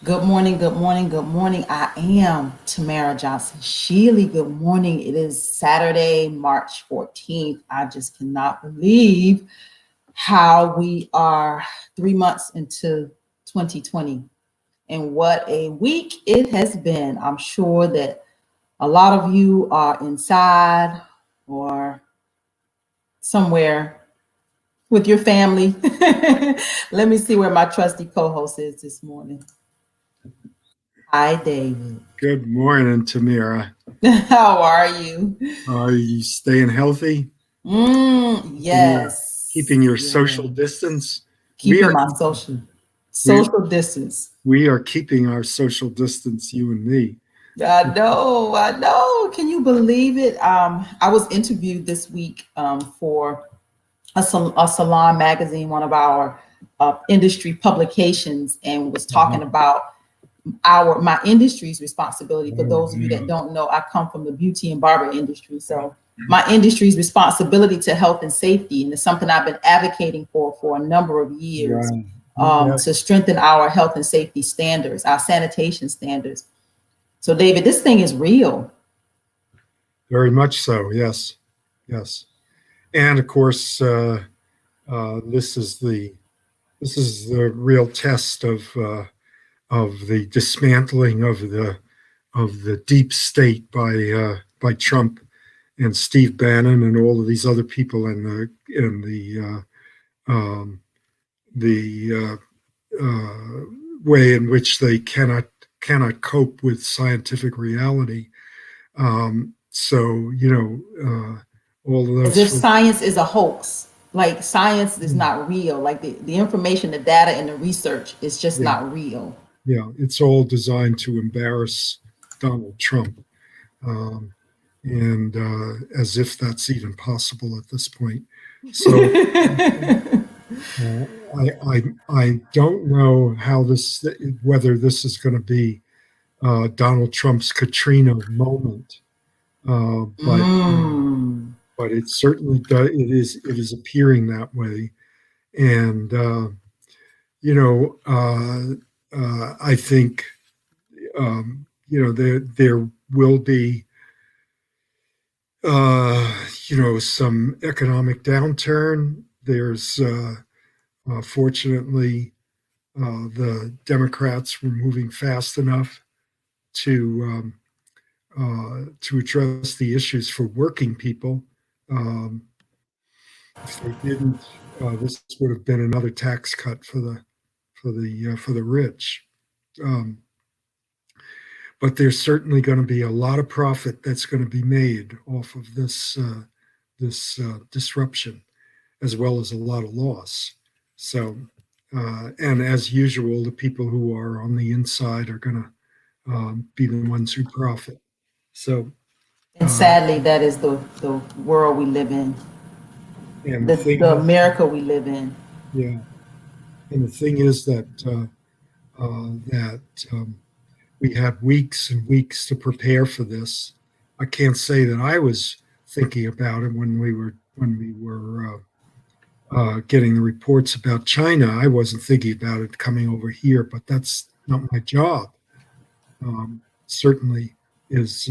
Good morning, good morning, good morning. I am Tamara Johnson Shealey. Good morning. It is Saturday, March 14th. I just cannot believe how we are 3 months into 2020 and what a week it has been. I'm sure that a lot of you are inside or somewhere with your family. Let me see where my trusty co-host is this morning. Hi, David. Good morning, Tamara. How are you? Are you staying healthy? Yes, Keeping your yeah. social distance? We Keeping are my we social distance. we are keeping our social distance, you and me. I know. Can you believe it? I was interviewed this week for a salon magazine, one of our industry publications, and was talking about my industry's responsibility. For those of you that don't know, I come from the beauty and barber industry. So my industry's responsibility to health and safety, and it's something I've been advocating for a number of years, Right. Yeah, to strengthen our health and safety standards, our sanitation standards. So David, this thing is real. very much so. Yes, yes. And of course, this is the real test of the dismantling of the deep state by Trump and Steve Bannon and all of these other people um, the way in which they cannot cope with scientific reality. So all of As those. if science is a hoax. Like science is not real. Like the information, the data, and the research is just Yeah, not real. yeah, it's all designed to embarrass Donald Trump, um, and as if that's even possible at this point. So uh, I don't know whether this is going to be Donald Trump's Katrina moment, uh, but Mm. but it certainly does. It is appearing that way, and I think there will be some economic downturn. There's fortunately the Democrats were moving fast enough to to address the issues for working people. Um, if they didn't, this would have been another tax cut for the rich. Um, but there's certainly going to be a lot of profit that's going to be made off of this disruption, as well as a lot of loss. So, and as usual, the people who are on the inside are going to be the ones who profit. So, And uh, sadly, that is the world we live in, and the the thing, America we live in. yeah, and the thing is that we had weeks and weeks to prepare for this. I can't say that I was thinking about it when we were getting the reports about China. I wasn't thinking about it coming over here, but that's not my job. Certainly is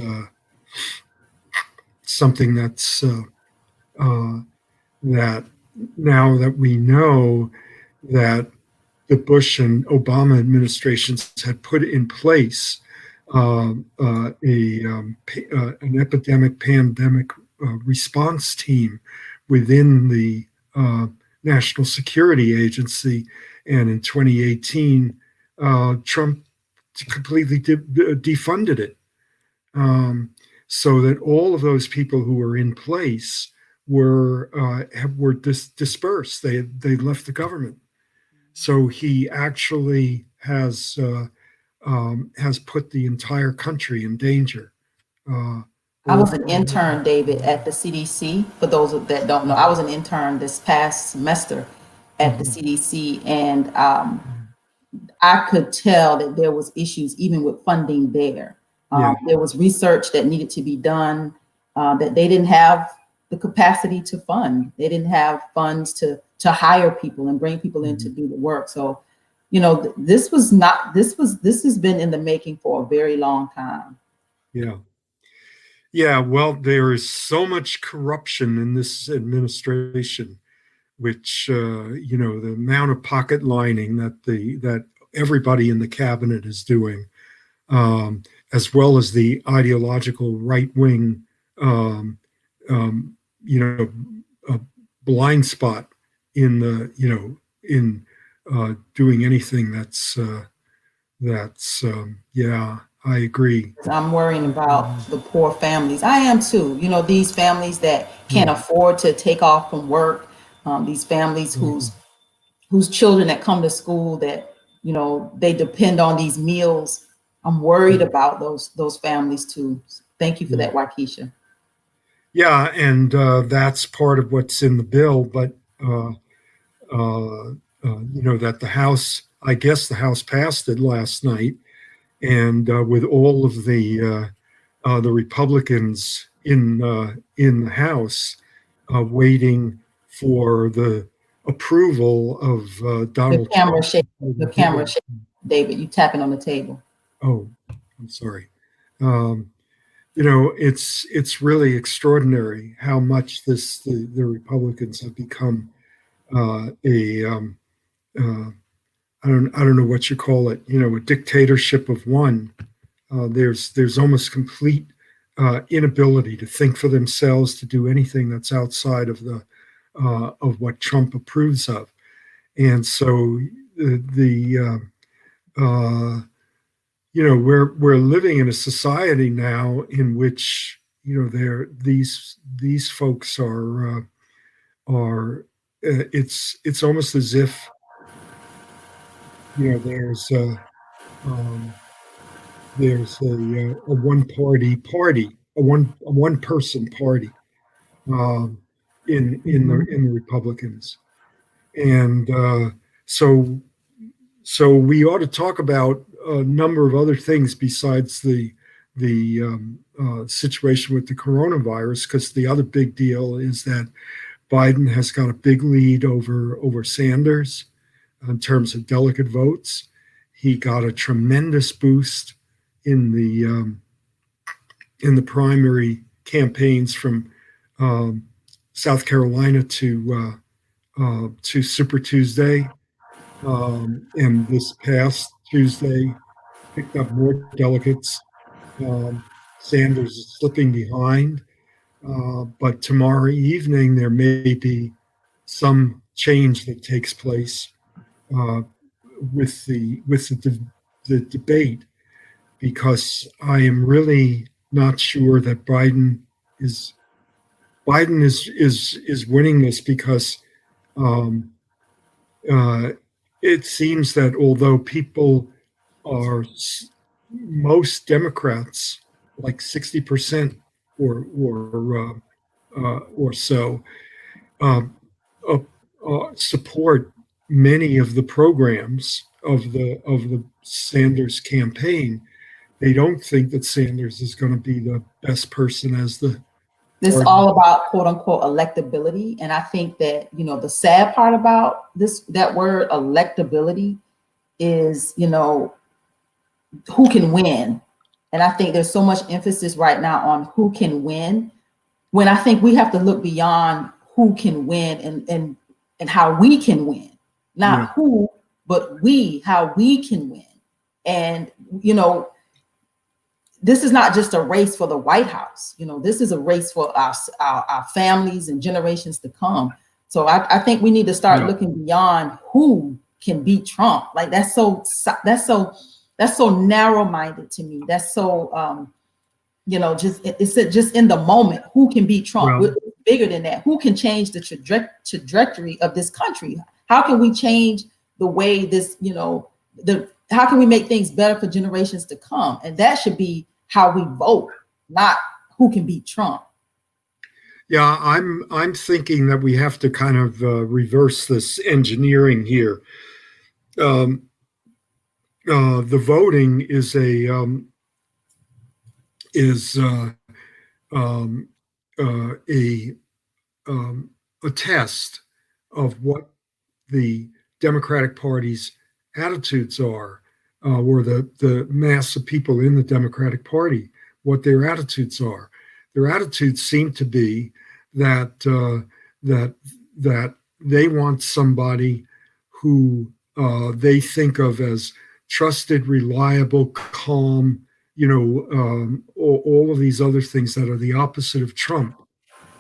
something uh, that now that we know that the Bush and Obama administrations had put in place an epidemic pandemic response team within the uh, National Security Agency. And in 2018, Trump completely defunded it, um, so that all of those people who were in place were dispersed. They left the government. So he actually has put the entire country in danger. Uh, I all, was an intern, David, at the CDC. For those that don't know, I was an intern this past semester at the Mhm. CDC, and I could tell that there was issues even with funding there. Yeah, There was research that needed to be done, that they didn't have the capacity to fund. They didn't have funds to hire people and bring people in to mhm. do the work. So This was not, this has been in the making for a very long time. Yeah. Yeah. Well, there is so much corruption in this administration, which, the amount of pocket lining that everybody in the cabinet is doing, um, as well as the ideological right wing, um, um, you know, a blind spot in in doing anything yeah, I agree. I'm worrying about the poor families. I am too. These families that can't Yeah, afford to take off from work, these families whose children that come to school that they depend on these meals. I'm worried yeah, about those families too. Thank you for yeah. that, Waukesha. Yeah, and that's part of what's in the bill. But that the House, I guess the House passed it last night, and with all of the Republicans in the House waiting for the approval of Your Donald camera Trump. shake. Your camera shake, David. You tapping on the table. Oh, I'm sorry. Um, it's really extraordinary how much the Republicans have become a I don't know what you call it, a dictatorship of one. There's almost complete inability to think for themselves, to do anything that's outside of what Trump approves of. And so the we're living in a society now in which there these folks are it's almost as if there's um, a one party, a one person party, um, in the Republicans, and so we ought to talk about a number of other things besides the situation with the coronavirus, because the other big deal is that Biden has got a big lead over Sanders in terms of delegate votes. He got a tremendous boost in the primary campaigns from um, South Carolina to Super Tuesday, and this past Tuesday picked up more delegates. Um, Sanders is slipping behind, but tomorrow evening there may be some change that takes place uh, with the debate, because I am really not sure that is Biden is winning this, because um, uh, it seems that although people are most Democrats, like 60% or so, uh, uh, support many of the programs of the Sanders campaign. They don't think that Sanders is going to be the best person as the It's party. all about quote unquote electability. And I think that, the sad part about that word electability is, who can win. And I think there's so much emphasis right now on who can win, when I think we have to look beyond who can win and how we can win. Yeah, Not who, but how we can win. And, this is not just a race for the White House. This is a race for our families and generations to come. So I think we need to start yeah, looking beyond who can beat Trump. Like that's so narrow-minded to me. That's so it's just in the moment. Who can beat Trump? well, We're bigger than that. Who can change the trajectory of this country? How can we change the way how can we make things better for generations to come? And that should be how we vote, not who can beat Trump. yeah. I'm thinking that we have to kind of reverse this engineering here. Um, the voting is um, uh, a a test of what the Democratic Party's attitudes are, or the mass of people in the Democratic Party, what their attitudes are. Their attitudes seem to be that that that they want somebody who they think of as trusted, reliable, calm, all of these other things that are the opposite of Trump.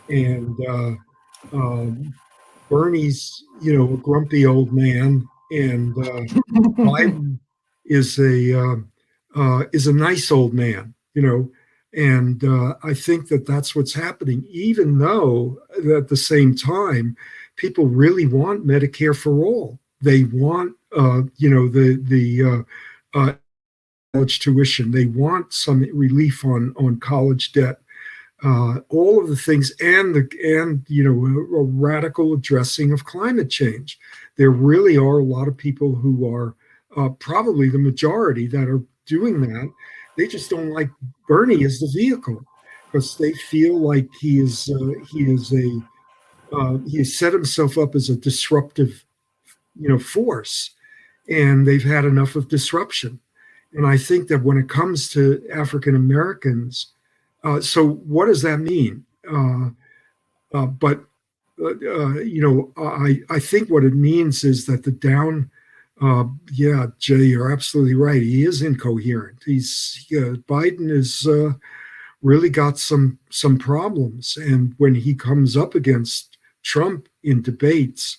And um, Bernie's, a grumpy old man, and Biden is a nice old man, and I think that that's what's happening. Even though at the same time, people really want Medicare for all. They want, the college tuition. They want some relief on college debt. All of the things, and a radical addressing of climate change. There really are a lot of people who are probably the majority that are doing that. They just don't like Bernie as the vehicle because they feel like he has set himself up as a disruptive force, and they've had enough of disruption. And I think that when it comes to African Americans, so what does that mean? But I think what it means is that yeah, Jay, you're absolutely right. He is incoherent. Biden is really got some problems, and when he comes up against Trump in debates,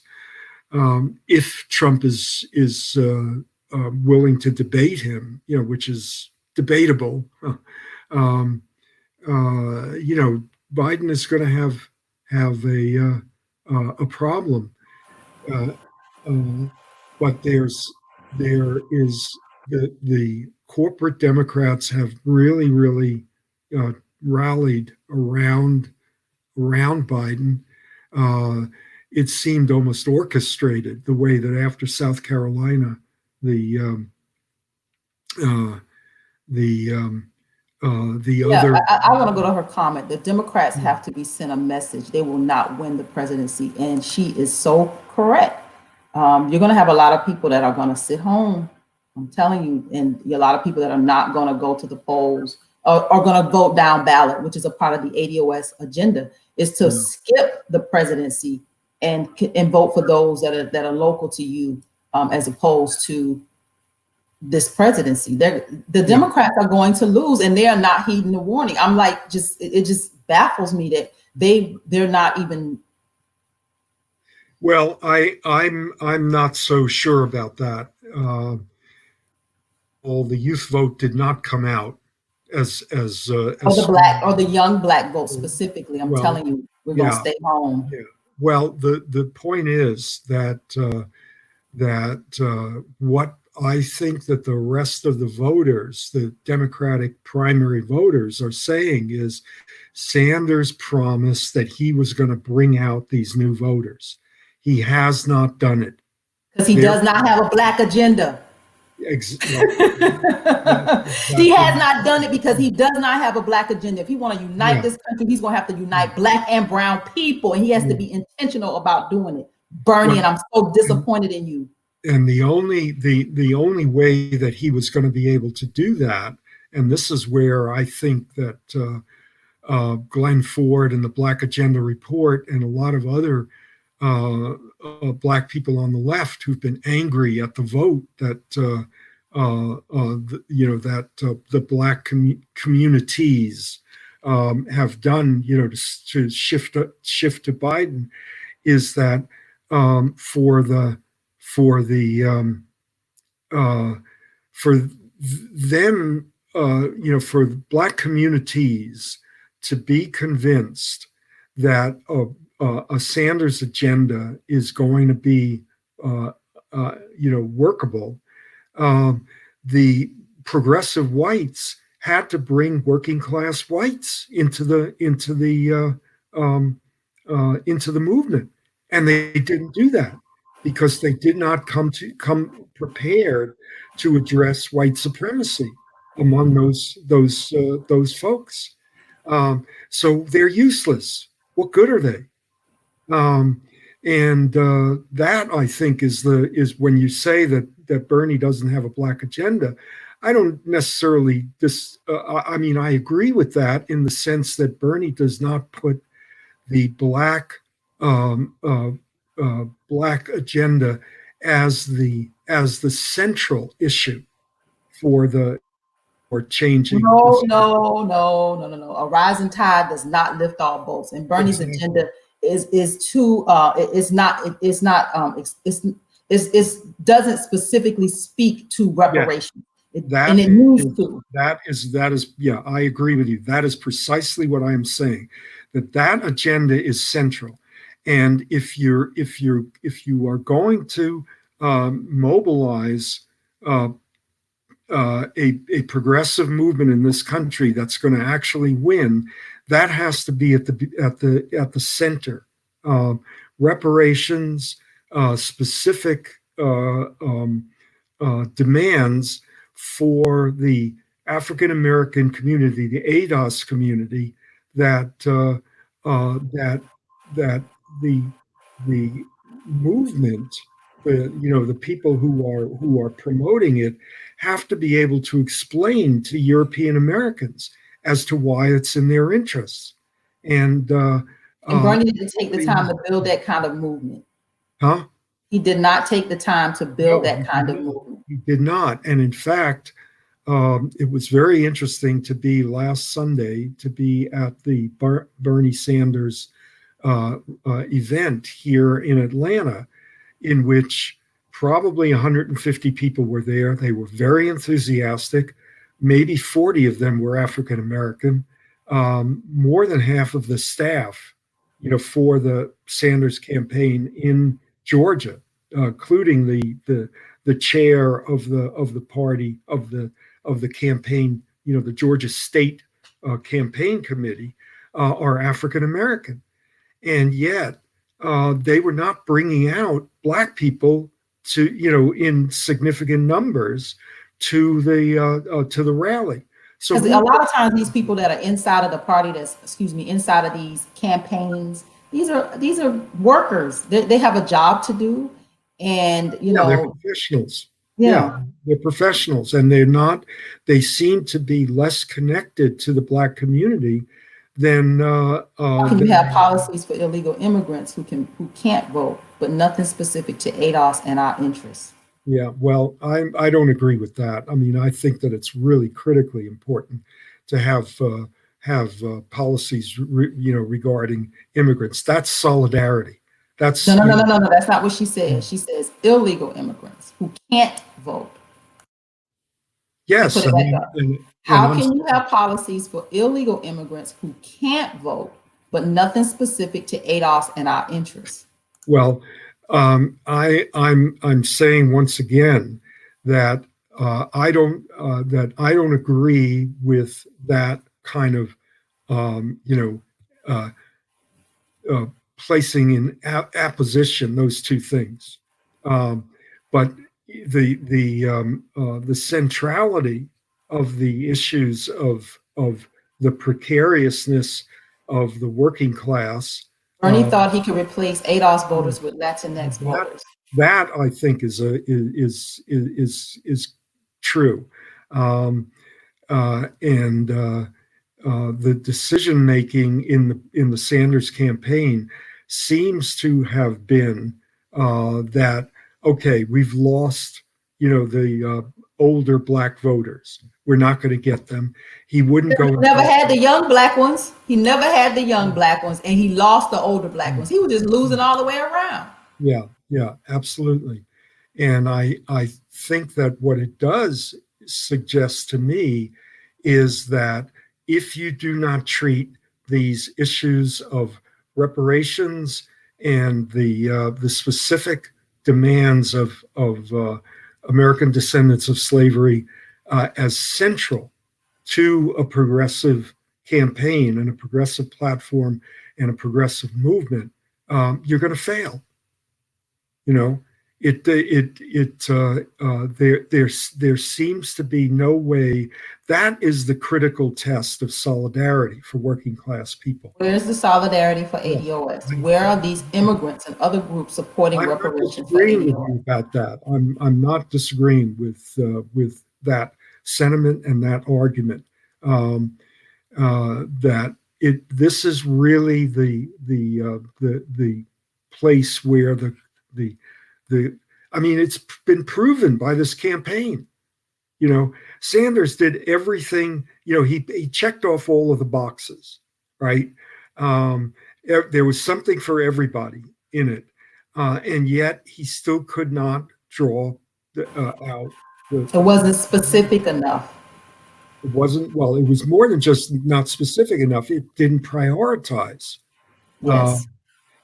if Trump is willing to debate him, which is debatable. Um, Biden is going to have a problem, uh, uh, but there is the corporate Democrats have really uh, rallied around Biden. Uh, it seemed almost orchestrated the way that after South Carolina, the uh, the the Yeah, other. I want to go to her comment. The Democrats have to be sent a message. They will not win the presidency. And she is so correct. You're going to have a lot of people that are going to sit home. I'm telling you, and a lot of people that are not going to go to the polls or are going to vote down ballot, which is a part of the ADOS agenda, is to skip the presidency and vote for those that are local to you, as opposed to this presidency. The Yeah. Democrats are going to lose, and they are not heeding the warning. I'm like, it just baffles me that they're not even. Well, I'm not so sure about that. Well, the youth vote did not come out Or as the black or strong. the young black vote specifically. I'm Well, telling you, we're gonna yeah, stay home. yeah. Well, the point is that what I think that the rest of the voters, the Democratic primary voters, are saying is Sanders promised that he was going to bring out these new voters. He has not done it. Because he There, does not have a black agenda. well, that's He exactly. has not done it because he does not have a black agenda. If he want to unite Yeah, this country, he's going to have to yeah, unite black and brown people, and he has to yeah. be intentional about doing it. Bernie, and Well, I'm so and, disappointed in you. and the only way that he was going to be able to do that, and this is where I think that Glenn Ford and the Black Agenda Report and a lot of other black people on the left who've been angry at the vote that the black communities have done, to shift to Biden, is that for uh, for them, for black communities to be convinced that a Sanders agenda is going to be, workable. um, the progressive whites had to bring working class whites into the movement, and they didn't do that because they did not come prepared to address white supremacy among those folks. So they're useless. What good are they? And that, I think, is when you say that Bernie doesn't have a black agenda. I don't necessarily I mean, I agree with that in the sense that Bernie does not put the um, uh, black agenda as the central issue for the for changing No, this. no, no, no, no, no. A rising tide does not lift all boats, and Bernie's Exactly. agenda is too. It's not. It's not. It's doesn't specifically speak to Yes, reparations, and that it needs to. that is yeah, I agree with you. That is precisely what I am saying. That agenda is central, and if you are going to mobilize uh, a progressive movement in this country that's going to actually win, that has to be at the center. Um, Reparations, specific demands for the African American community, the ADOS community, that that the the movement, the people who are promoting it, have to be able to explain to European Americans as to why it's in their interests. And And Bernie didn't take the nobody time has, to build that kind of movement. huh? He did not take the time to build No, that kind of movement. he did not. And in fact, it was very interesting to be last Sunday to be at the Bernie Sanders event here in Atlanta, in which probably 150 people were there. They were very enthusiastic. Maybe 40 of them were African American. More than half of the staff, for the Sanders campaign in Georgia, including the chair of the party of the campaign, the Georgia State campaign committee, are African American, and yet they were not bringing out black people in significant numbers to the rally. So Because a who? lot of times these people that are inside of the party, inside of these campaigns, these are workers. They have a job to do, and Yeah, they're professionals. Yeah, yeah. they're professionals, and they're not. They seem to be less connected to the black community than How can you have policies for illegal immigrants who can't vote, but nothing specific to ADOS and our interests? Yeah, well, I don't agree with that. I mean, I think that it's really critically important to have policies, regarding immigrants. That's solidarity. No, That's no, no, no, no, no. That's not what she says. She says illegal immigrants who can't vote. And put yes. it I back mean, up. and How I'm can you have policies for illegal immigrants who can't vote, but nothing specific to ADOS and our interests? well. I'm saying once again that I don't agree with that kind of uh, uh, placing in apposition those two things. Um, but the centrality of the issues of the precariousness of the working class, Bernie thought he could replace ADOS voters with Latinx that voters. that I think is true, and the decision making in the Sanders campaign seems to have been that okay, we've lost the older black voters. We're not going to get them. He wouldn't go He and never talk. had the young black ones. He never had the young black ones, and he lost the older black ones. He was just losing all the way around. Yeah, yeah, absolutely. And I think that what it does suggest to me is that if you do not treat these issues of reparations and the specific demands of American descendants of slavery as central to a progressive campaign and a progressive platform and a progressive movement, you're going to fail, you know. there seems to be no way. That is the critical test of solidarity for working class people. Where's the solidarity for Yeah. ADOS? I, Where are these immigrants and other groups supporting I'm not reparations for disagreeing with ADOS? you about that. I'm not disagreeing with that sentiment and that argument. Um, that this is really the place where the the I mean, it's been proven by this campaign. You know, Sanders did everything. You know, he checked off all of the boxes, right? Um, there was something for everybody in it, and yet he still could not draw out It wasn't specific enough. it wasn't, well, it was more than just not specific enough. It didn't prioritize. Uh, Yes.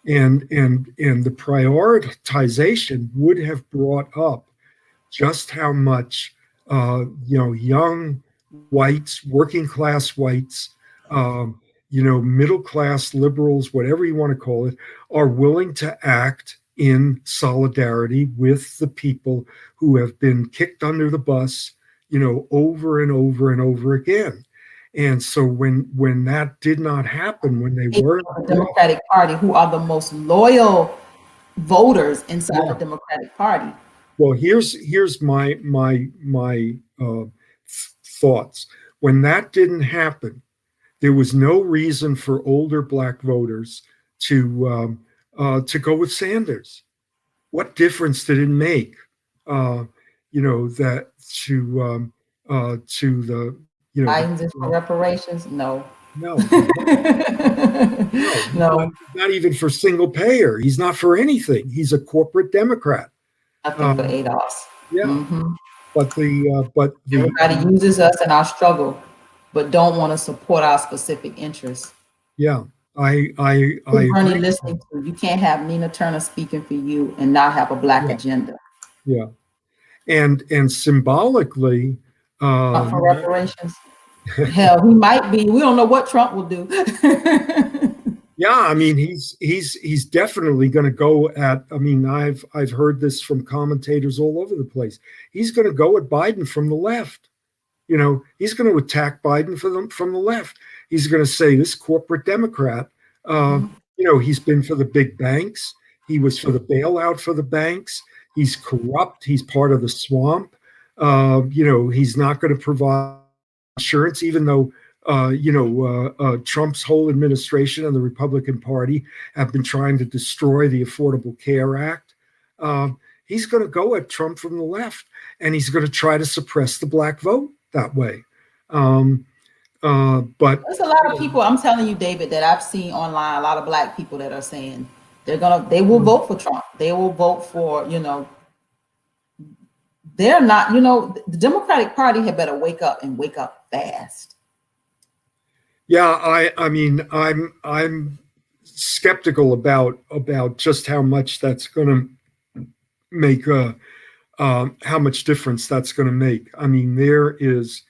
and the prioritization would have brought up just how much young whites, working class whites, um, middle class liberals, whatever you want to call it, are willing to act in solidarity with the people who have been kicked under the bus, over and over and over again. And so when that did not happen, when they weren't, The Democratic Party, who are the most loyal voters inside the yeah. Democratic Party. Well, here's my thoughts. When that didn't happen, there was no reason for older black voters to go with Sanders. What difference did it make? That to the Biden's is for reparations? No. no, he's no, No, not even for single payer. He's not for anything. He's a corporate Democrat. nothing for Um, ADOS. yeah, Hmm. but the Everybody uses us in our struggle, but don't want to support our specific interests. yeah, I Who Bernie agree. listening to? You can't have Nina Turner speaking for you and not have a black Yeah, agenda. yeah, and symbolically, Trump for you reparations. Hell, he might be. We don't know what Trump will do. yeah, I mean, he's definitely going to go at. I mean, I've heard this from commentators all over the place. He's going to go at Biden from the left. He's going to attack Biden from the left. He's going to say this corporate Democrat. Uh, Mhm. he's been for the big banks. He was for the bailout for the banks. He's corrupt. He's part of the swamp. He's not going to provide insurance, even though Trump's whole administration and the Republican Party have been trying to destroy the Affordable Care Act. He's going to go at Trump from the left, and he's going to try to suppress the black vote that way. Um, but There's a lot of people, I'm telling you, David, that I've seen online, a lot of black people that are saying they will vote for Trump. They will vote for, they're not, the Democratic Party had better wake up and wake up fast. yeah, I mean, I'm skeptical about just how much that's going to make how much difference that's going to make. I mean, there is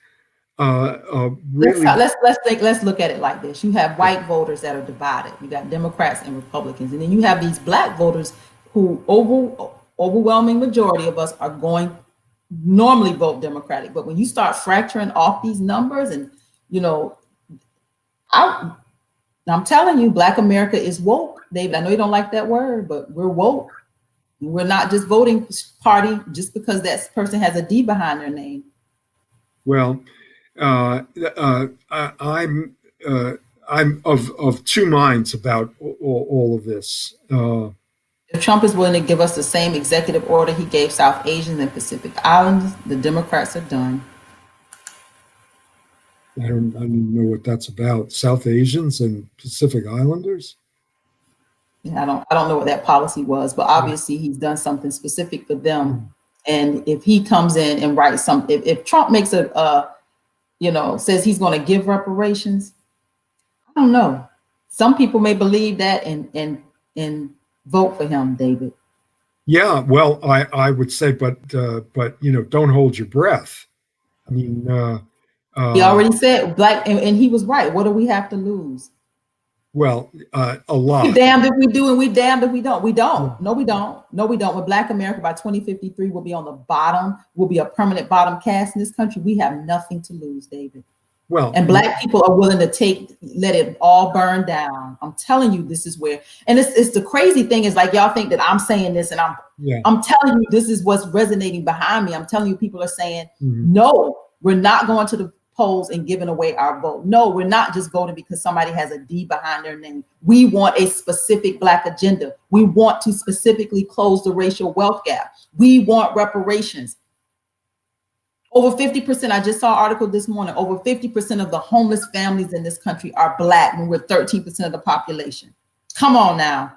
really Let's look at it like this. You have white voters that are divided. You got Democrats and Republicans, and then you have these black voters who overwhelming majority of us are going normally vote Democratic. But when you start fracturing off these numbers, and I'm telling you, Black America is woke, David. I know you don't like that word, but we're woke. We're not just voting party just because that person has a D behind their name. well. I'm of two minds about all of this. If Trump is willing to give us the same executive order he gave South Asians and Pacific Islanders, the Democrats are done. I don't know what that's about. South Asians and Pacific Islanders. Yeah, I don't know what that policy was, but obviously he's done something specific for them. And if he comes in and writes something, if Trump makes says he's going to give reparations, I don't know. Some people may believe that and vote for him, David. Yeah, well, I would say, but don't hold your breath. I mean, He already said black, and he was right. What do we have to lose? Well, a We lot. damned if we do and we damned if we don't. We Yeah. don't. No, we don't. No, we don't. With Black America by 2053, we'll be on the bottom. We'll be a permanent bottom caste in this country. We have nothing to lose, David. Well, And Black people are willing to let it all burn down. I'm telling you, this is where, and it's the crazy thing is like y'all think that I'm saying this, and yeah. I'm telling you, this is what's resonating behind me. I'm telling you, people are saying, Mhm. no, we're not going to the polls and giving away our vote. No, we're not just voting because somebody has a D behind their name. We want a specific Black agenda. We want to specifically close the racial wealth gap. We want reparations. Over 50%, I just saw an article this morning, over 50% of the homeless families in this country are Black when we're 13% of the population. Come on now.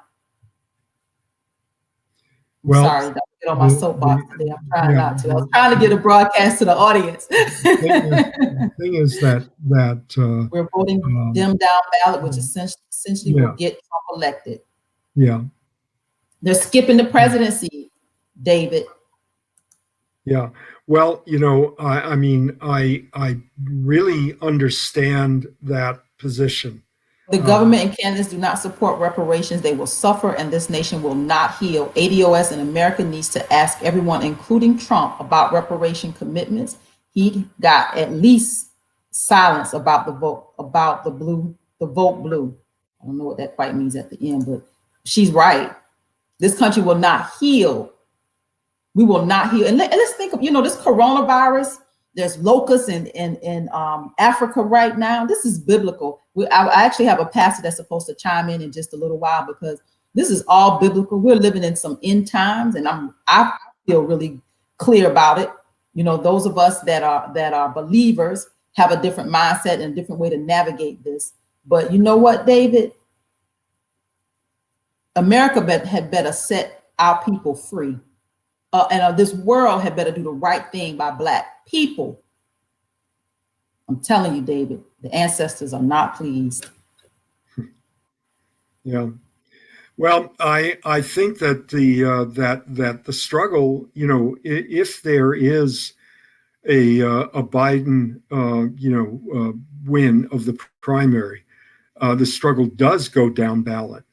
I'm Well, sorry, don't get on my the, soapbox the, today. I'm trying yeah, not to. I was trying to get a broadcast to the audience. the thing is that We're voting um, them down ballot, which essentially will yeah, get Trump elected. yeah, They're skipping the presidency, David. yeah. Well, I mean, I really understand that position. The Um, government and candidates do not support reparations. They will suffer and this nation will not heal. ADOS in America needs to ask everyone, including Trump, about reparation commitments. He got at least silence about the vote, about the vote blue. I don't know what that quite means at the end, but she's right. This country will not heal. We will not heal. And let's think of, this coronavirus, there's locusts in Africa right now. This is biblical. I actually have a pastor that's supposed to chime in just a little while because this is all biblical. We're living in some end times, and I feel really clear about it. Those of us that are believers have a different mindset and a different way to navigate this. But you know what, David? America had better set our people free. And this world had better do the right thing by Black people. I'm telling you, David, the ancestors are not pleased. yeah. Well, I think that the struggle, if there is a Biden, win of the primary, the struggle does go down ballot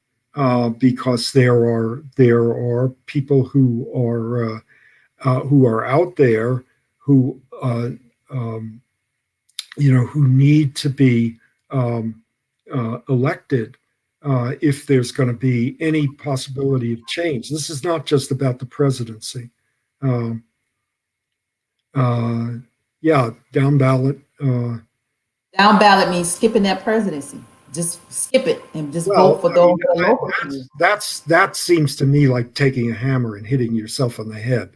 because there are people who are out there who who need to be elected if there's going to be any possibility of change. This is not just about the presidency. Um, uh, yeah, down ballot. Down ballot means skipping that presidency. Just skip it and just vote Well, for I those mean, that are local to you. that seems to me like taking a hammer and hitting yourself on the head.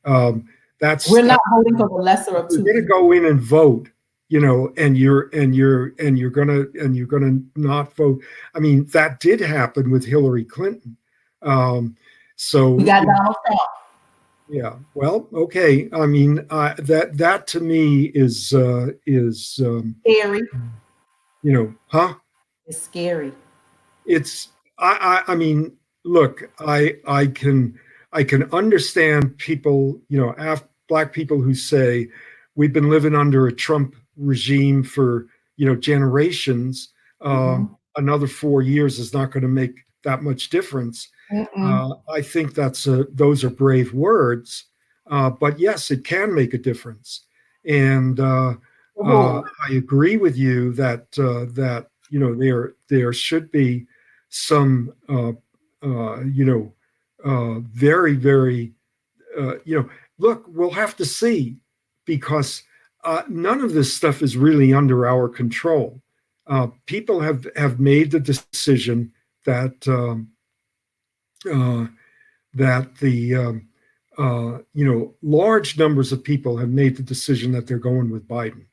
Um, that's We're that not voting for the lesser if of you're two going to evils. go in and vote, and you're going to not vote. I mean, that did happen with Hillary Clinton. Um, We so got Donald Trump. yeah, well, okay. I mean, that to me is Scary. huh? It's scary. It's I mean, look, I can understand people, Black people who say we've been living under a Trump regime for generations. Mhm. Another 4 years is not going to make that much difference. Mm-mm. I think those are brave words, but yes, it can make a difference. And Oh, I agree with you that there should be some very very look, we'll have to see because none of this stuff is really under our control. People have made the decision that uh, large numbers of people have made the decision that they're going with Biden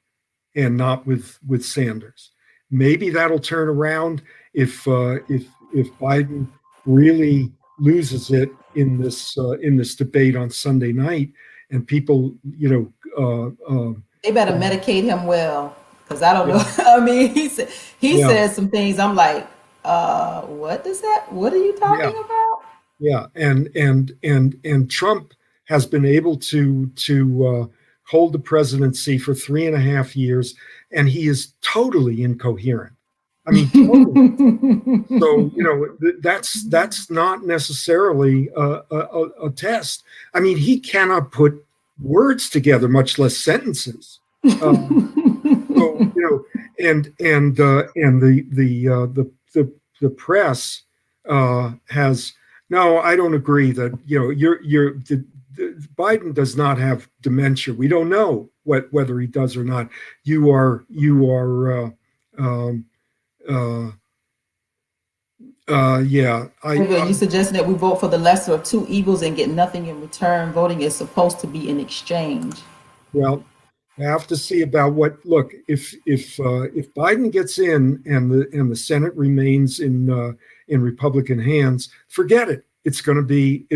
and not with Sanders. Maybe that'll turn around if Biden really loses it in this debate on Sunday night, and people they better medicate him well, because I don't yeah, know. I mean, he yeah, said some things. I'm like, what are you yeah, talking about? yeah, and Trump has been able to hold the presidency for 3.5 years, and he is totally incoherent. I mean, totally. So, that's not necessarily a test. I mean, he cannot put words together, much less sentences. Um, so, and the press has, no, I don't agree that, Biden does not have dementia. We don't know whether he does or not. You are uh, yeah, Are you suggesting that we vote for the lesser of two evils and get nothing in return? Voting is supposed to be an exchange. well, I have to see about look, if Biden gets in and the Senate remains in Republican hands, forget it. It's going to be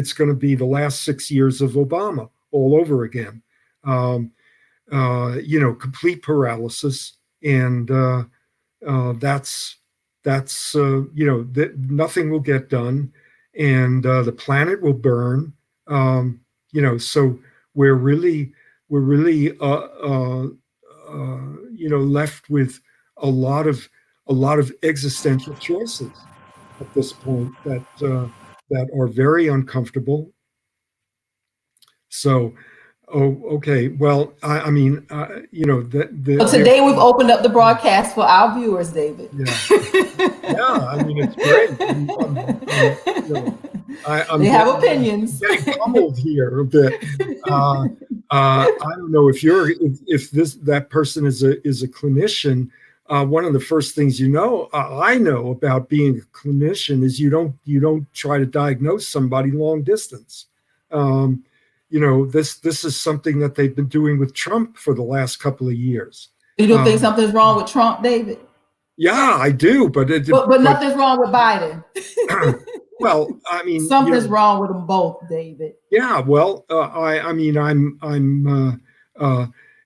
the last 6 years of Obama all over again. Um, Complete paralysis, and that's that nothing will get done, and the planet will burn. So we're really left with a lot of existential choices at this point that are very uncomfortable. So, oh, okay. Well, I mean, So today we've opened up the broadcast for our viewers, David. yeah. Yeah, I mean, it's great. I'm They have getting, opinions. getting pummeled here a bit. I don't know if that person is a clinician. One of the first things I know about being a clinician is you don't try to diagnose somebody long distance. This is something that they've been doing with Trump for the last couple of years. You don't think something's wrong with Trump, David? Yeah, I do, but nothing's wrong with Biden. well, I mean, something's wrong with them both, David. Yeah, well, I mean,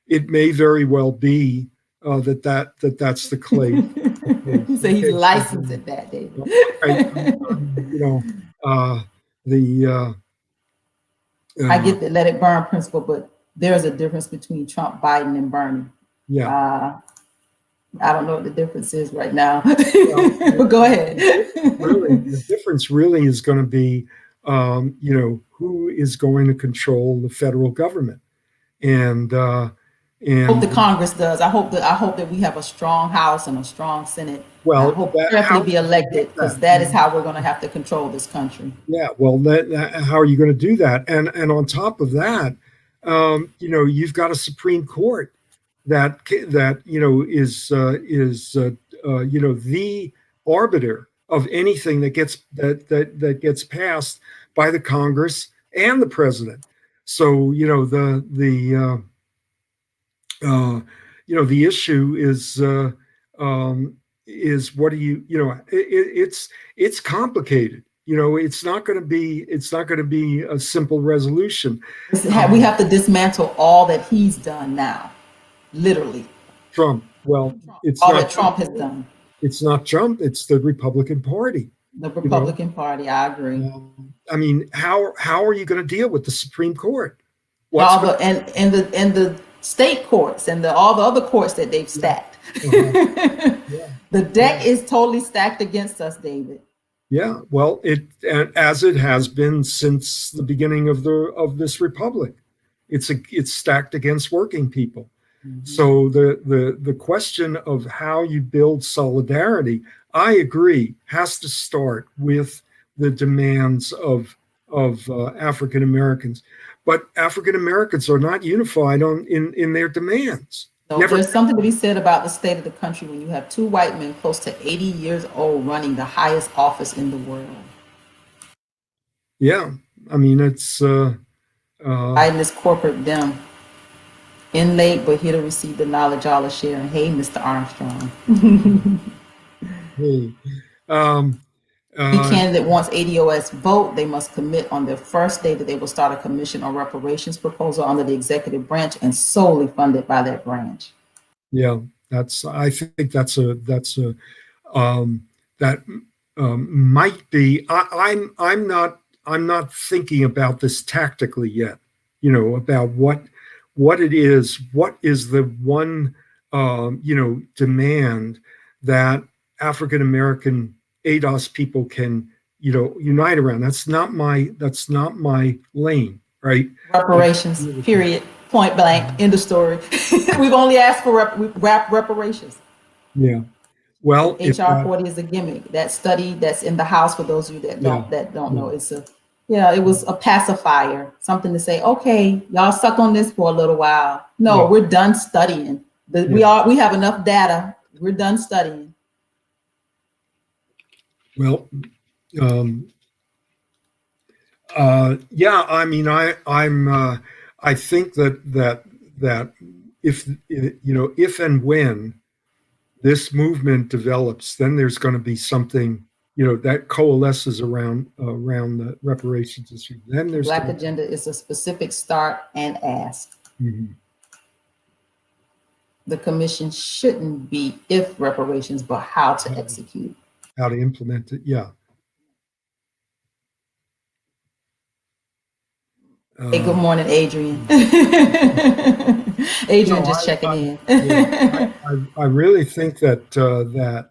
it may very well be that's the clay. So he's licensed at that, David. I get the let it burn principle, but there's a difference between Trump, Biden, and Bernie. Yeah. I don't know what the difference is right now. Go ahead. The difference really is going to be, who is going to control the federal government, and I hope the Congress does. I hope that we have a strong House and a strong Senate. Well, I hope carefully be elected, because that is how we're going to have to control this country. Yeah. Well, how are you going to do that? And on top of that, you've got a Supreme Court that is the arbiter of anything that gets passed by the Congress and the president. So the issue is what do it's complicated. It's not going to be a simple resolution. We have to dismantle all that he's done now. Literally. Trump. Well, it's all not that Trump has done. It's not Trump. It's the Republican Party. The Republican Party. I agree. I mean, how are you going to deal with the Supreme Court? And the state courts and all the other courts that they've stacked. The deck is totally stacked against us, David. Yeah. Well, as it has been since the beginning of this republic. It's stacked against working people. Mm-hmm. So the question of how you build solidarity, I agree, has to start with the demands of African Americans. But African Americans are not unified in their demands. No, there's something to be said about the state of the country when you have two white men close to 80 years old running the highest office in the world. Yeah, I mean, it's Biden is corporate dem. In late, but here to receive the knowledge all are sharing. Hey, Mr. Armstrong. Hey. Any candidate wants ADOS vote, they must commit on their first day that they will start a commission or reparations proposal under the executive branch and solely funded by that branch. Yeah, I think that might be. I'm not thinking about this tactically yet. About what it is. What is the one demand that African American ADOS people can, unite around. That's not my lane, right? Reparations, period. Point blank. End of story. We've only asked for reparations. Yeah. And Well, if HR that, 40 is a gimmick. That study that's in the House, for those of you that yeah, don't yeah, know, yeah, it was a pacifier, something to say, okay, y'all suck on this for a little while. No, yeah, we're done studying. yeah. We have enough data. We're done studying. Well, um, yeah. I mean, I think that if if and when this movement develops, then there's going to be something, that coalesces around the reparations issue. Then The there's Black going agenda is a specific start and ask. to, mhm, The commission shouldn't be if reparations, but how to execute. how to implement it. Yeah. Hey, good Uh, morning, Adrian. Adrian no, just checking yeah, in. I really think that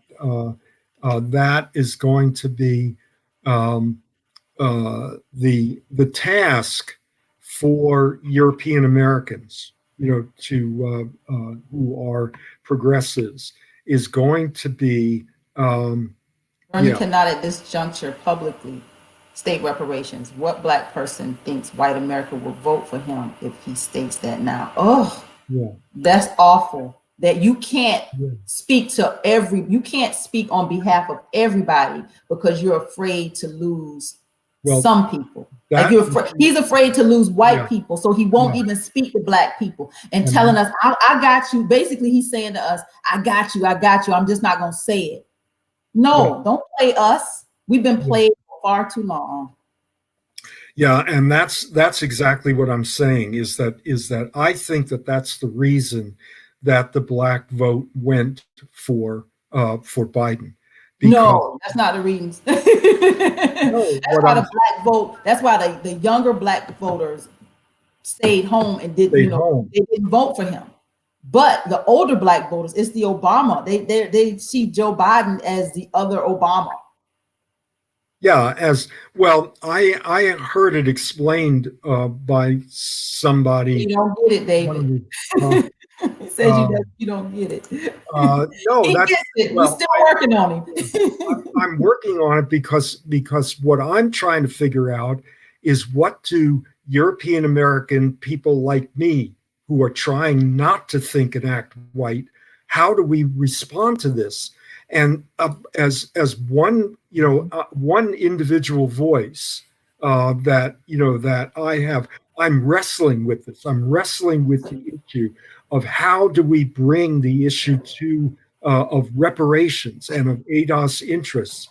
is going to be um, the task for European Americans, who are progressives, is going to be, um, Bernie yeah, cannot at this juncture publicly state reparations. What black person thinks white America will vote for him if he states that now? Oh, yeah, that's awful. That you can't yeah. you can't speak on behalf of everybody because you're afraid to lose Well, some people. Like that, he's afraid to lose white yeah, people, so he won't yeah, even speak to black people and and telling us, I got you. Basically, he's saying to us, I got you, I got you. I'm just not gonna say it. yeah, No, don't play us. We've been yeah. played for far too long. Yeah, and that's exactly what I'm saying, is that I think that that's the reason that the black vote went for Biden, because No, that's not the reasons. That's no, what why I'm the black vote, that's why the younger black voters stayed home and did, stayed home. they didn't vote for him. But the older black voters, it's the Obama. They see Joe Biden as the other Obama. Yeah, as well, I heard it explained by somebody. You don't get it, One of David. the, uh, He says uh, you don't get it. no, He that's gets it. We're well, still working on him. I'm working on it because what I'm trying to figure out is, what do European American people like me, who are trying not to think and act white, how do we respond to this? And as one individual voice, that I'm wrestling with this. I'm wrestling with the issue of how do we bring the issue of reparations and of ADOS interests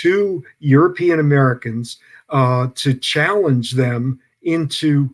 to European Americans, to challenge them to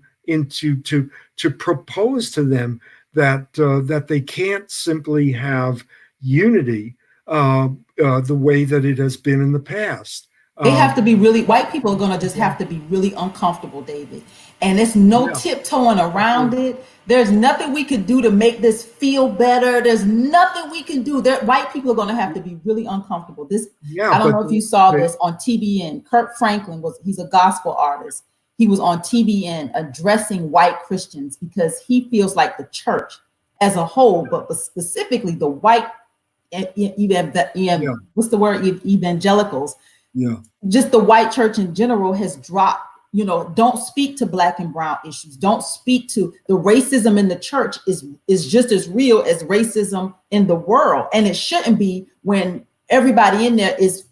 propose to them that they can't simply have unity, the way that it has been in the past. They have to Um, be really, white people are going to just have to be really uncomfortable, David. And there's no yeah, tiptoeing around it. There's nothing we could do to make this feel better. There's nothing we can do. White people are going to have to be really uncomfortable. yeah, I don't but know if you saw the this on TBN. Kirk Franklin he's a gospel artist. He was on TBN addressing white Christians because he feels like the church as a whole, but specifically the white, yeah, what's the word, evangelicals, yeah, just the white church in general has dropped, don't speak to black and brown issues, don't speak to the racism in the church is just as real as racism in the world, and it shouldn't be when everybody in there is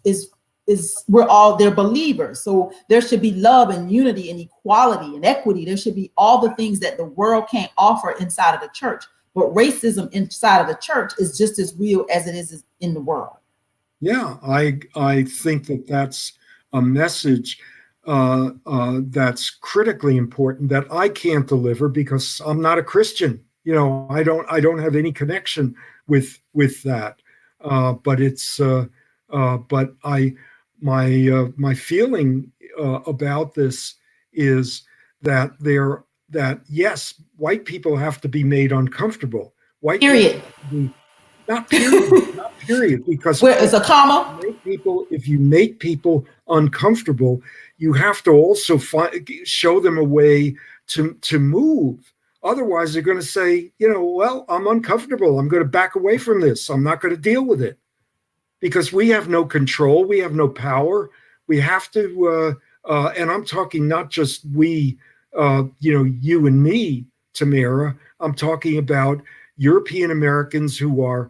we're all they're believers, so there should be love and unity and equality and equity. There should be all the things that the world can't offer inside of the church, but racism inside of the church is just as real as it is in the world. yeah. I think that that's a message, that's critically important, that I can't deliver because I'm not a Christian. I don't have any connection with that. But my feeling about this is that yes, white people have to be made uncomfortable. White people Period. have to be Not period, not period, because Where is a comma? if you make people uncomfortable, you have to also show them a way to move. Otherwise, they're going to say, well, I'm uncomfortable. I'm going to back away from this. I'm not going to deal with it because we have no control. We have no power. We have to, and I'm talking not just we, you and me, Tamara. I'm talking about European Americans who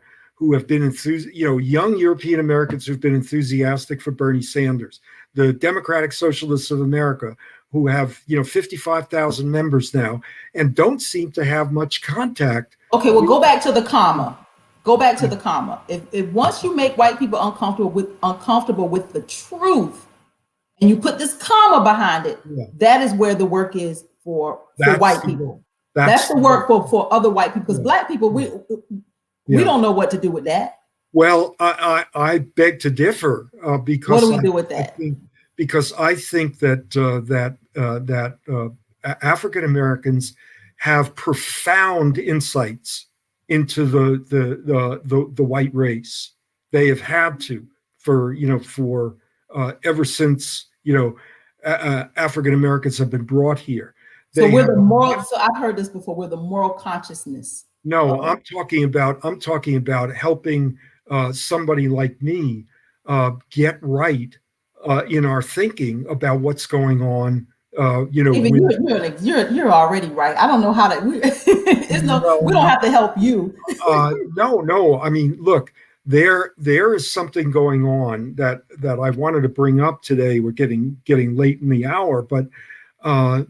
have been young European Americans who've been enthusiastic for Bernie Sanders, the Democratic Socialists of America, who have 55,000 members now and don't seem to have much contact. Okay, well, go back to the comma. Go back to the comma. If once you make white people uncomfortable with the truth, and you put this comma behind it, that is where the work is for white people. That's the work for other white people. Because black people, we don't know what to do with that. Well, I beg to differ because what do we do with that? Because I think that African Americans have profound insights into the white race. They have had to for ever since African Americans have been brought here. So we're the moral. So I've heard this before. We're the moral consciousness. No, I'm talking about helping somebody like me get right in our thinking about what's going on. You're already right. I don't know how to. We don't have to help you. No. I mean, look, there is something going on that I wanted to bring up today. We're getting late in the hour, but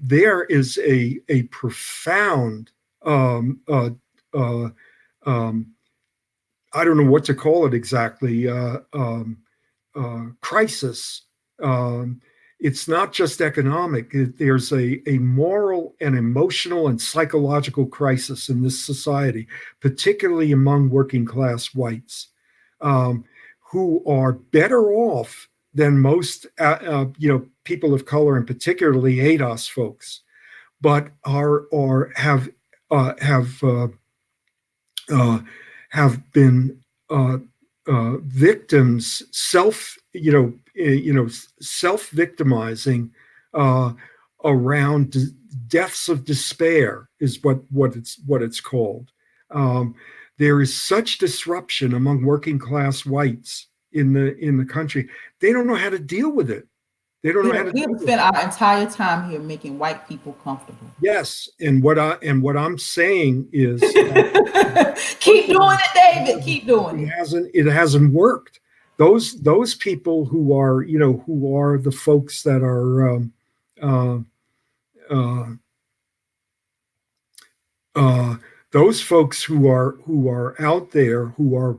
there is a profound I don't know what to call it exactly, crisis. It's not just economic. There's a moral and emotional and psychological crisis in this society, particularly among working class whites, who are better off than most people of color, and particularly ADOS folks, but have been victims, self-victimizing around deaths of despair is what it's called. There is such disruption among working class whites in the country. They don't know how to deal with it. They don't know how to. We have spent our entire time here making white people comfortable. Yes, and what I'm saying is, keep doing it, David. Keep doing it. It hasn't worked. Those people who are the folks that are those folks who are out there who are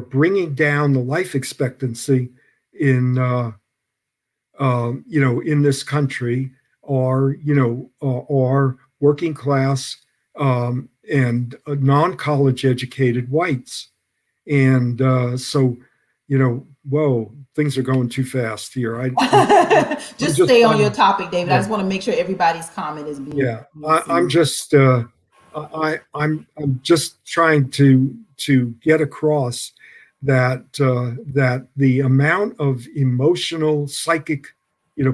bringing down the life expectancy in in this country are working class and non-college educated whites. And so, whoa, things are going too fast here. just stay on your topic, David. I just want to make sure everybody's comment is being. Yeah, I'm just trying to get across that the amount of emotional, psychic,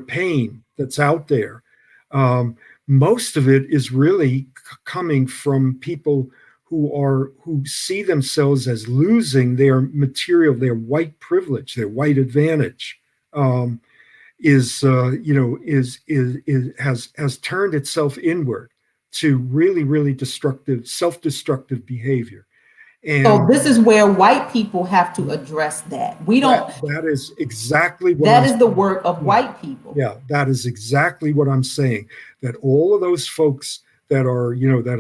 pain that's out there, most of it is really coming from people who see themselves as losing their material, their white privilege, their white advantage, has turned itself inward to really, really self-destructive behavior. And so this is where white people have to address that. We don't. That is exactly what. That is the work of white people. Yeah, that is exactly what I'm saying. That all of those folks that are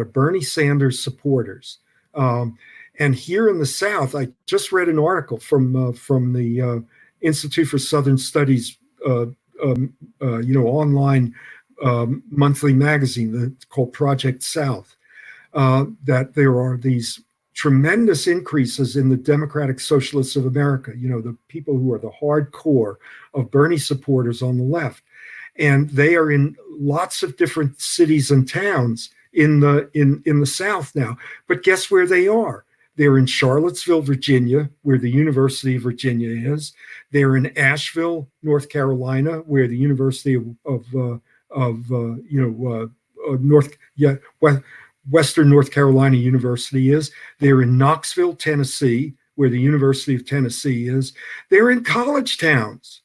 Bernie Sanders supporters, and here in the South, I just read an article from the Institute for Southern Studies, online monthly magazine called Project South, that there are these tremendous increases in the Democratic Socialists of America, the people who are the hardcore of Bernie supporters on the left. And they are in lots of different cities and towns in the South now. But guess where they are? They're in Charlottesville, Virginia, where the University of Virginia is. They're in Asheville, North Carolina, where the University of North yeah Western North Carolina University is. They're in Knoxville, Tennessee, where the University of Tennessee is. They're in college towns.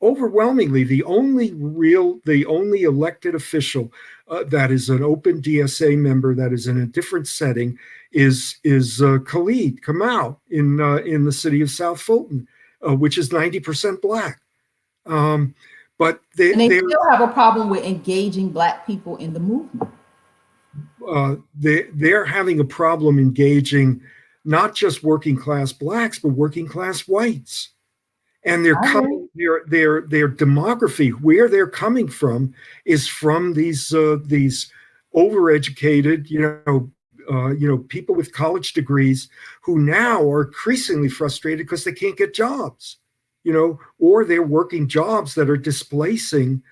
Overwhelmingly, the only elected official that is an open DSA member that is in a different setting is Khalid Kamau in the city of South Fulton, which is 90% black. But And they still have a problem with engaging Black people in the movement. They're having a problem engaging not just working class blacks, but working class whites. And they're coming. Their demography, where they're coming from, is from these overeducated, people with college degrees who now are increasingly frustrated because they can't get jobs, or they're working jobs that are displacing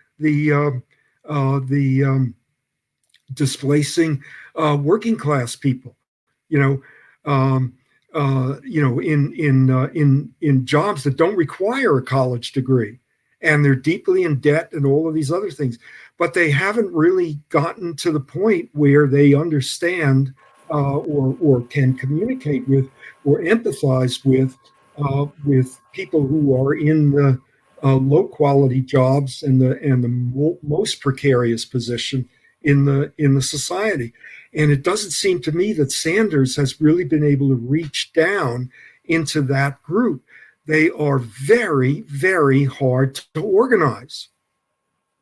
displacing working class people, um, in jobs that don't require a college degree, and they're deeply in debt and all of these other things, but they haven't really gotten to the point where they understand or can communicate with or empathize with people who are in the low quality jobs and the most precarious position in the society. And it doesn't seem to me that Sanders has really been able to reach down into that group. They are very, very hard to organize,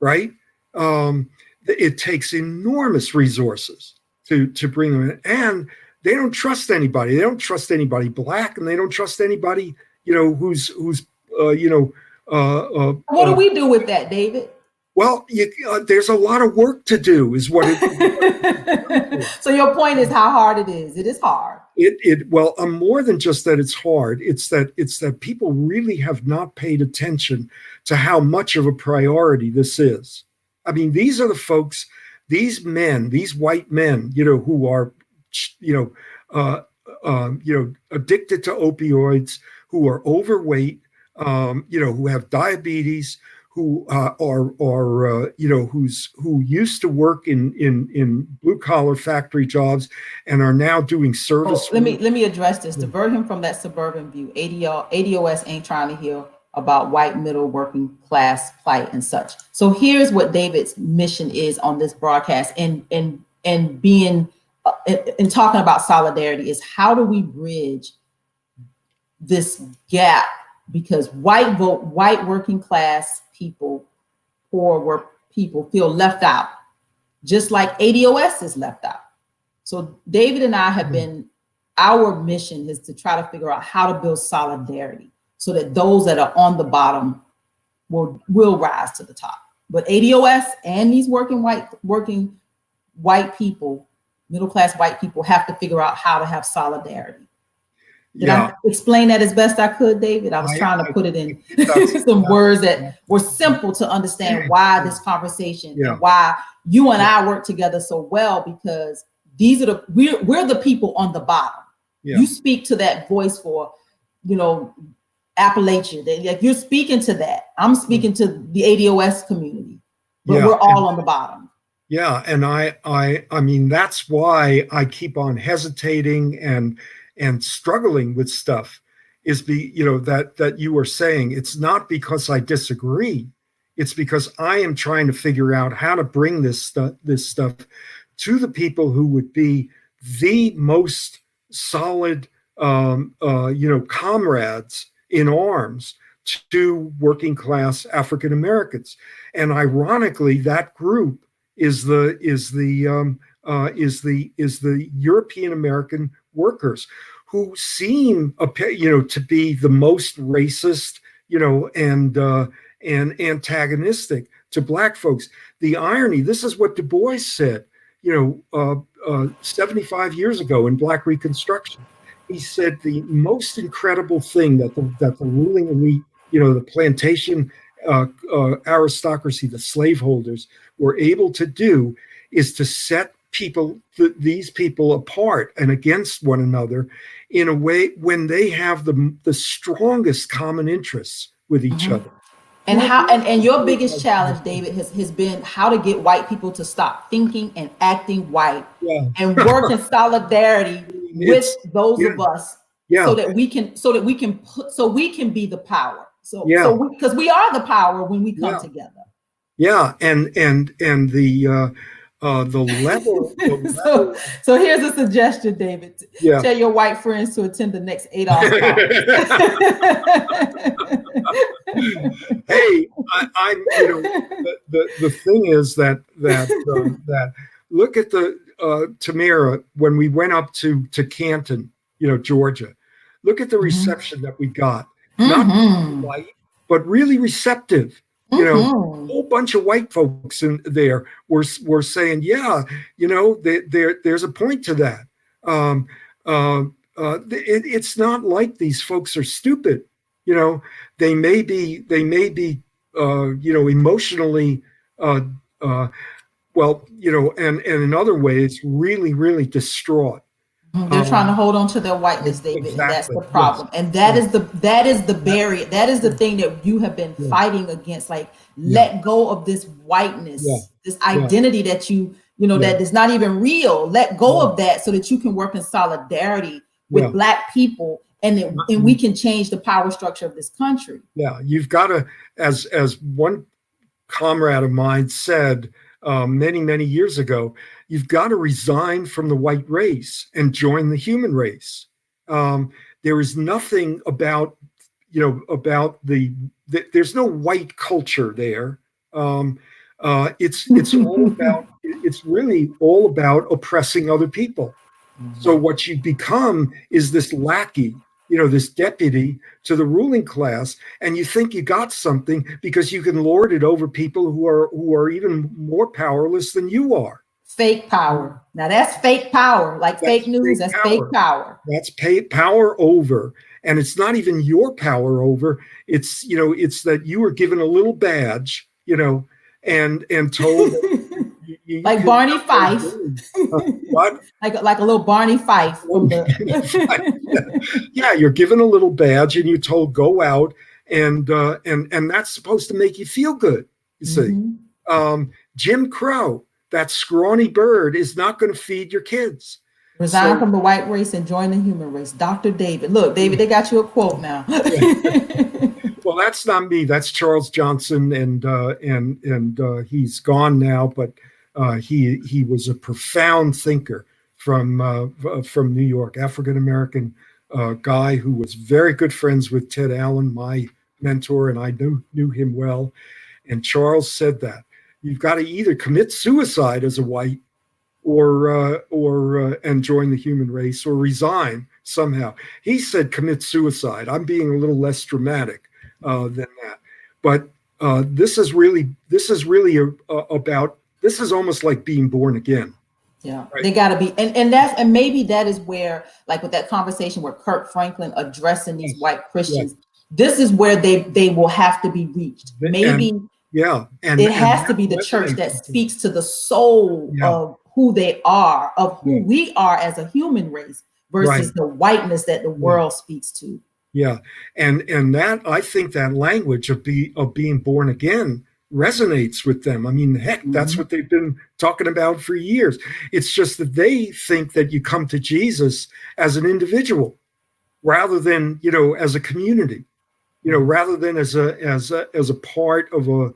right? It takes enormous resources to bring them in, and they don't trust anybody. They don't trust anybody black, and they don't trust anybody, who's what do we do with that, David? Well, there's a lot of work to do, is what it. So your point is how hard it is. It is hard. Well, more than just that it's hard. It's that people really have not paid attention to how much of a priority this is. I mean, these are the folks, these men, these white men, who are, addicted to opioids, who are overweight, who have diabetes, who who used to work in blue collar factory jobs and are now doing service. Let me address this. Divert him from that suburban view. ADOS ain't trying to hear about white middle working class plight and such. So here's what David's mission is on this broadcast and being and talking about solidarity is how do we bridge this gap, because white working class people, poor work people feel left out, just like ADOS is left out. So David and I have been, our mission is to try to figure out how to build solidarity so that those that are on the bottom will rise to the top. But ADOS and these working white people, middle class white people, have to figure out how to have solidarity. Did I explain that as best I could, David? I was trying to put it in some words that were simple to understand why this conversation and why you and I work together so well, because these are we're the people on the bottom. You speak to that voice for, Appalachia. Like you're speaking to that. I'm speaking to the ADOS community, but we're all on the bottom. Yeah, and I mean that's why I keep on hesitating and struggling with stuff, is that you were saying. It's not because I disagree. It's because I am trying to figure out how to bring this stuff to the people who would be the most solid, comrades in arms to working class African Americans. And ironically, that group is the European American workers, who seem to be the most racist, and antagonistic to black folks. The irony, this is what Du Bois said, 75 years ago in Black Reconstruction. He said the most incredible thing that the ruling elite, the plantation aristocracy, the slaveholders, were able to do is to set these people apart and against one another in a way when they have the strongest common interests with each Mhm. other. And Who how and your who biggest challenge, has- David, has been how to get white people to stop thinking and acting white yeah. and work in solidarity with It's those yeah, of us yeah, so we can be the power. yeah, Because we are the power when we come yeah, together. yeah, and the level, So here's a suggestion, David. yeah. Tell your white friends to attend the next ADOS conference. Hey, I'm the thing is that look at the Tamara when we went up to Canton, Georgia. Look at the Mhm. reception that we got. Not Mhm. white, but really receptive. A Mhm. whole bunch of white folks in there were saying, yeah, there's a point to that. Um, it's not like these folks are stupid. You know, they may be emotionally uh, uh, well, and in other ways really really distraught. They're trying to um, hold on to their whiteness, David, and that's exactly, the yes, problem. And yes, that is the that, barrier. That is the yeah, thing that you have been yeah, fighting against. Like, yeah, let go of this yeah, whiteness, this yeah, identity that yeah, that is not even real. Let go yeah, of that so that you can work in solidarity with yeah. Black people, and we can change the power structure of this country. Yeah, you've got to, as one comrade of mine said many, many years ago, you've got to resign from the white race and join the human race. There is nothing about there's no white culture there. Um, it's really all about oppressing other people. So what you become is this lackey, this deputy to the ruling class, and you think you got something because you can lord it over people who are even more powerless than you are. Fake power. Now that's fake power, like That's fake news. fake That's fake power. power. That's power over, and it's not even your power over. It's that you were given a little badge, and told that you Like can Barney now go Fife. do what. Like a little Barney Fife from the. Yeah, you're given a little badge and you're told go out, and that's supposed to make you feel good. You see, Mhm. Jim Crow, that scrawny bird, is not going to feed your kids. Resign So from the white race and join the human race. Dr. David. Look, David, they got you a quote now. yeah, well, that's not me. That's Charles Johnson, and he's gone now, but he was a profound thinker from New York, African American guy who was very good friends with Ted Allen, my mentor, and I knew him well. And Charles said that you've got to either commit suicide as a white or and join the human race or resign somehow. He said commit suicide. I'm being a little less dramatic than that, but about this is almost like being born again, Yeah, right? they got to be, and maybe that is where, like with that conversation where Kirk Franklin addressing these Yes, white yes, Christians, this is where they will have to be reached. and Maybe yeah, it and has to that be the church resonates that with them. speaks to the soul Yeah, of who they are, of who yeah, we are as a human race, right. versus the whiteness that the Yeah. world speaks to. Yeah, and that I think that language of being born again resonates with them. I mean, heck, that's Mhm. what they've been talking about for years. It's just that they think that you come to Jesus as an individual rather than as a community, rather than as a part of a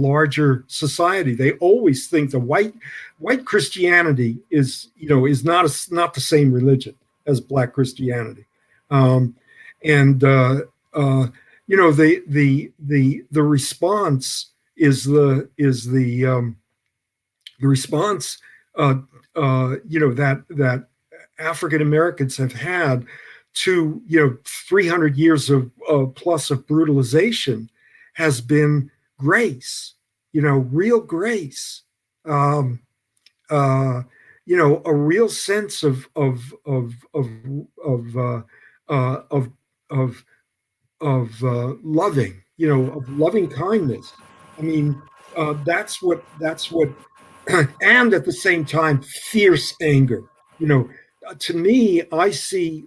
larger society. They always think the white Christianity is not the same religion as Black Christianity, um, and the response is the response that African Americans have had to 300 years of plus of brutalization has been grace, real grace, um, uh, a real sense uh, of of loving, of loving kindness. I mean, that's what and at the same time, fierce anger. You know, to me, I see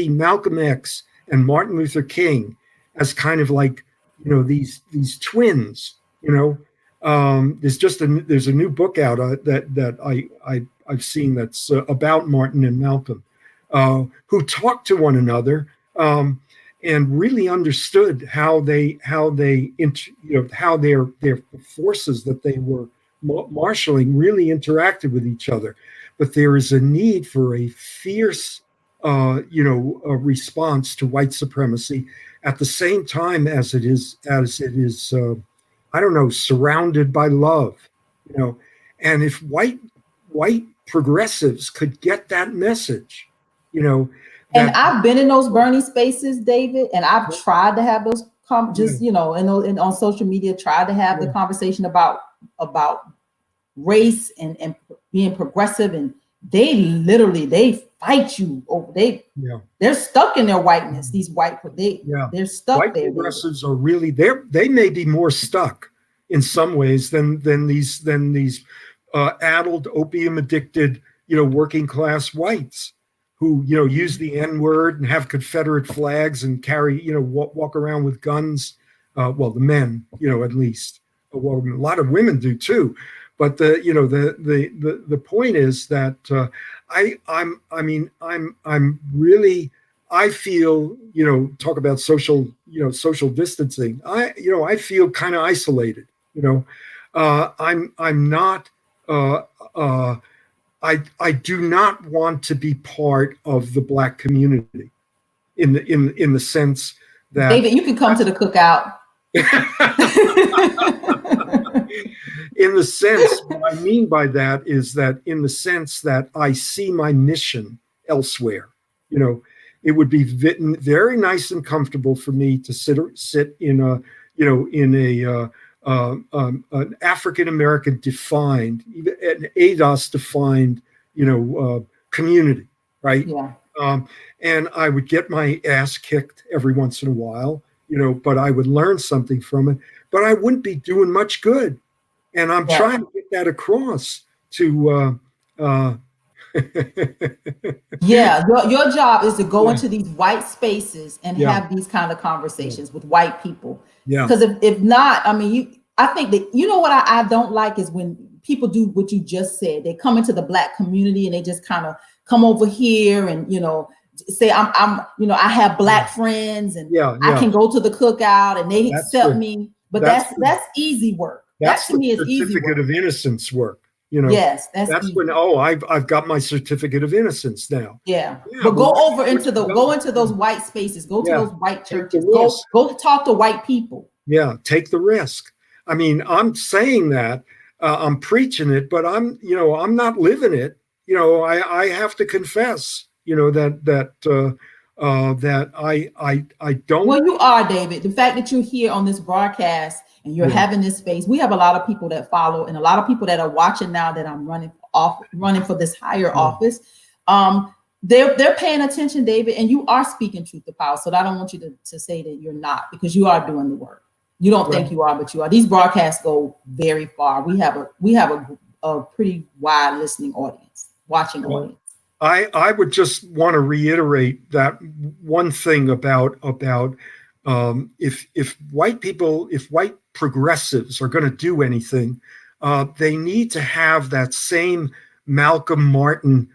Malcolm X and Martin Luther King as kind of like, these twins. There's a new book out I've seen that's about Martin and Malcolm, who talked to one another. And really understood how their forces that they were marshaling really interacted with each other. But there is a need for a fierce, a response to white supremacy at the same time as it is, I don't know, surrounded by love. You know, and if white progressives could get that message, you know, And that I've been in those Bernie spaces, David, and I've tried to have those yeah, just in on social media, tried to have the yeah, conversation about race and being progressive, and they fight you over. yeah. They're stuck in their whiteness. These white Yeah, they're stuck white there, David. progressives are really there. They may be more stuck in some ways than these addled, opium addicted, working class whites who use the N word and have Confederate flags and carry walk around with guns. Well, the men, at least. Well, a lot of women do too. But the point is that I'm really. I feel, talk about social distancing. I feel kind of isolated. I'm not. Uh, uh, I do not want to be part of the black community in the sense that David, you can come to the cookout. in the sense, what I mean by that is that in the sense that I see my mission elsewhere. You know, it would be very nice and comfortable for me to sit in a, in a an African American defined, an ADOS defined, community, right? Yeah, And I would get my ass kicked every once in a while, but I would learn something from it. But I wouldn't be doing much good, and I'm yeah. trying to get that across to. Yeah, your job is to go Yeah, into these white spaces and yeah, have these kind of yeah, conversations with white people. yeah, Because if not, I mean, I think that what I don't like is when people do what you just said. They come into the black community and they just kind of come over here and say I have black friends and yeah, I yeah. can go to the cookout and they That's accept the me. But that's that's the that's easy work. That that's to the me is easy certificate work. of innocence work. Yes, that's That's when, easy. oh, I've got my certificate of innocence now. Yeah. Yeah, But well, go over where into you go go? into those white spaces, go to Yeah, those white take the churches, go risk. go talk to white people. Yeah, take the risk. I mean, I'm saying that, I'm preaching it, but I'm not living it. I have to confess, that I don't. Well, you are, David. The fact that you're here on this broadcast and you're Yeah, having this space, we have a lot of people that follow and a lot of people that are watching now that I'm running for this higher yeah, office. Um, they're paying attention, David, and you are speaking truth to power. So I don't want you to say that you're not, because you are doing the work. You don't think well, you are, but you are. These broadcasts go very far. We have a pretty wide listening audience, watching well, audience. I would just want to reiterate that one thing about if white progressives are going to do anything, they need to have that same Malcolm Martin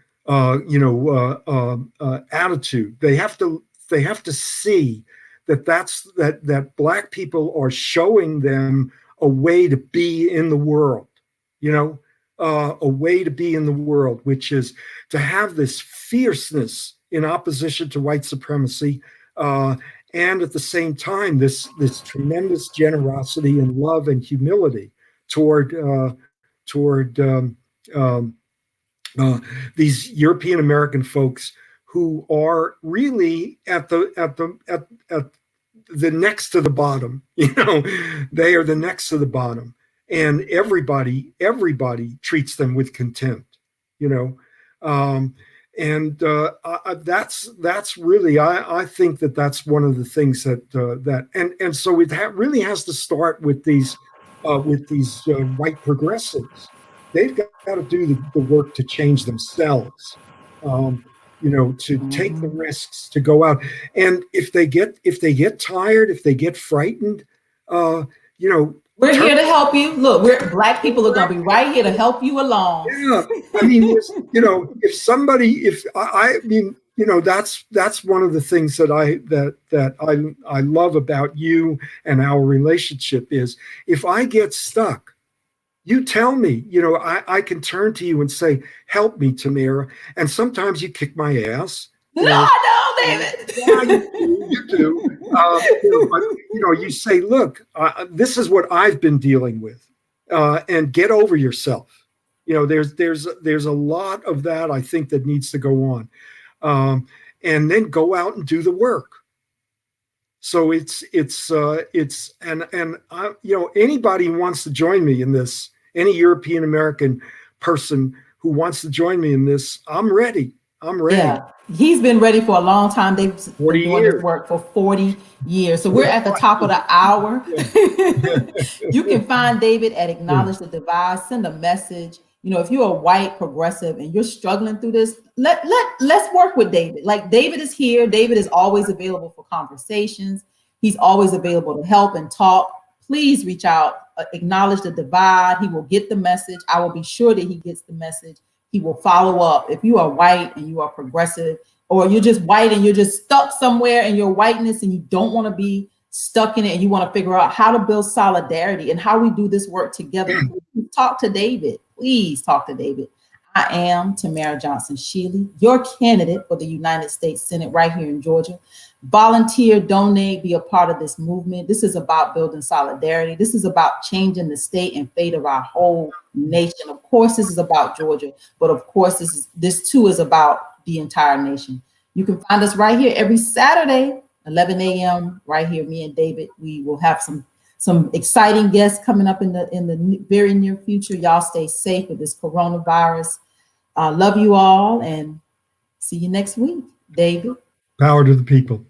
attitude. They have to see that black people are showing them a way to be in the world. You know, a way to be in the world, which is to have this fierceness in opposition to white supremacy, and at the same time this tremendous generosity and love and humility toward um, uh, these European American folks who are really at the next to the bottom. They are the next to the bottom, and everybody treats them with contempt. You know, um, and that's really, I think that's one of the things that so it really has to start with these white progressives. they've got to do the work to change themselves. To take the Mhm. risks to go out, and if they get tired, if they get frightened, uh, you know, We're turn. here to help you. Look, we're black people are gonna be right here to help you along. Yeah, I mean, if somebody, if I mean, that's one of the things that I love about you and our relationship is if I get stuck, you tell me, I can turn to you and say, help me, Tamara. And sometimes you kick my ass, No, I know, yeah, David. you do. But you say, look, this is what I've been dealing with, and get over yourself. There's a lot of that I think that needs to go on, and then go out and do the work. So it's and I, anybody who wants to join me in this, any European American person who wants to join me in this, I'm ready. I'm ready. Yeah, he's been ready for a long time. They've been 40 doing this years. work for 40 years. So we're at the 45 top of years. the hour. Yeah. You can find David at Yeah. Acknowledge the Divide. Send a message. If you're a white progressive and you're struggling through this, let's work with David. Like David is here. David is always available for conversations. He's always available to help and talk. Please reach out. Acknowledge the Divide. He will get the message. I will be sure that he gets the message. He will follow up. If you are white and you are progressive, or you're just white and you're just stuck somewhere in your whiteness and you don't want to be stuck in it and you want to figure out how to build solidarity and how we do this work together, please talk to David. Please talk to David. I am Tamara Johnson Shealey, your candidate for the United States Senate right here in Georgia. Volunteer, donate, be a part of this movement. This is about building solidarity. This is about changing the state and fate of our whole nation. Of course, this is about Georgia, but of course, this too is about the entire nation. You can find us right here every Saturday, 11 a.m. right here. Me and David. We will have some exciting guests coming up in the very near future. Y'all stay safe with this coronavirus. Love you all and see you next week, David. Power to the people.